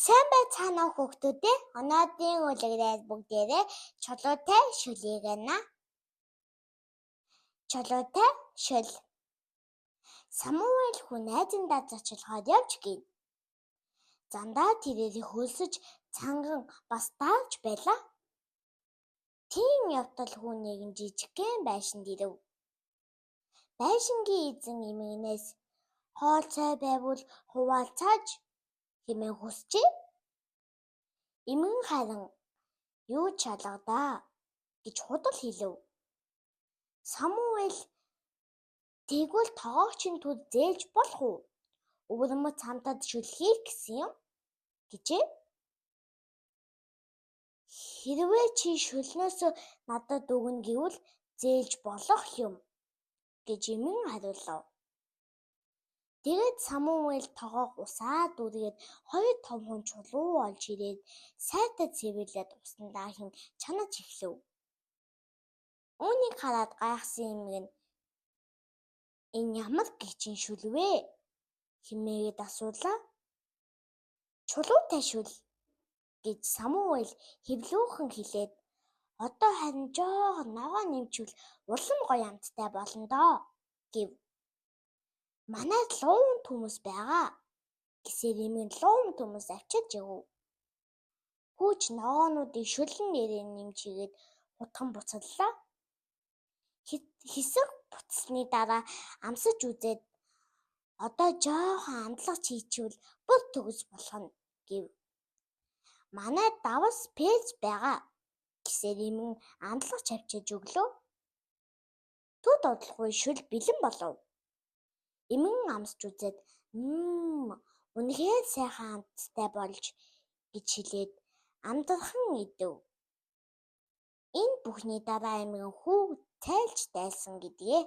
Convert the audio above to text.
Сайн байцгаана уу хүүхдүүдээ. Өнөөдрийн үлгэрээс бүгдээрээ чулуутай шүлийг гэнэ. Чулуутай шүл. Самуэль хүн найзандаа зочлохоор явж гин. Зандаа тэрээр хөлсөж цанган бас давж байла. Тийм явтал хүн нэгэн жижигхэн байшинд ирэв. Байшингийн эзэн эмээнээс хоол цай байвал хуваалцааж хэмээн хүсчээ. Эмэн харин юу ч шалгадаа гэж худал хэлэв. Самуэль тэгвэл тоогоочин түр зээлж болох уу? Өвөрмөц хамтад шүлхийх гэсэн юм гэжээ. Хэрвээ чи шүлнөөс надад өгнө гэвэл зээлж болох юм гэж эмэн хариулав. Тэгээд Самуэль тоогоог усаад үргээд 2 том хүн чулуу олж ирээд сайтай цэвэрлээд усандаа хэн чанаж эхлэв. Үүнийг хараад гайхсан эмэг нь энэ ямар гिचэн шүл вэ хэмээгээд асуулаа. Чулуутай шүл гэж Самуэль хэвлүүхэн хэлээд одоо харин жоохон ногоо нэмчвэл улам гоё амттай болно доо гэв. Манайд луун төмөс байгаа гэсээр эмэн луун төмөс авчиж өгөв. Хүүч ногоонуудыг шүлэн нэрээр нэмжгээд хутган буцаллаа. Хэсэг буцсны дараа амсаж үзээд одоо жоохон амтлах хийчихвэл бүр төгс болох нь гэв. Манайд давас пэлс байгаа гэсээр эмэн амтлах авчиж өглөө. Төд одлохгүй шүл бэлэн болов. Эмэн амсж үзээд үнэхээр сайхан амттай болж гэж хэлээд амдархан идэв. Энэ бүхний дараа эмэн хүү цайлж дайлсан гэдгээ.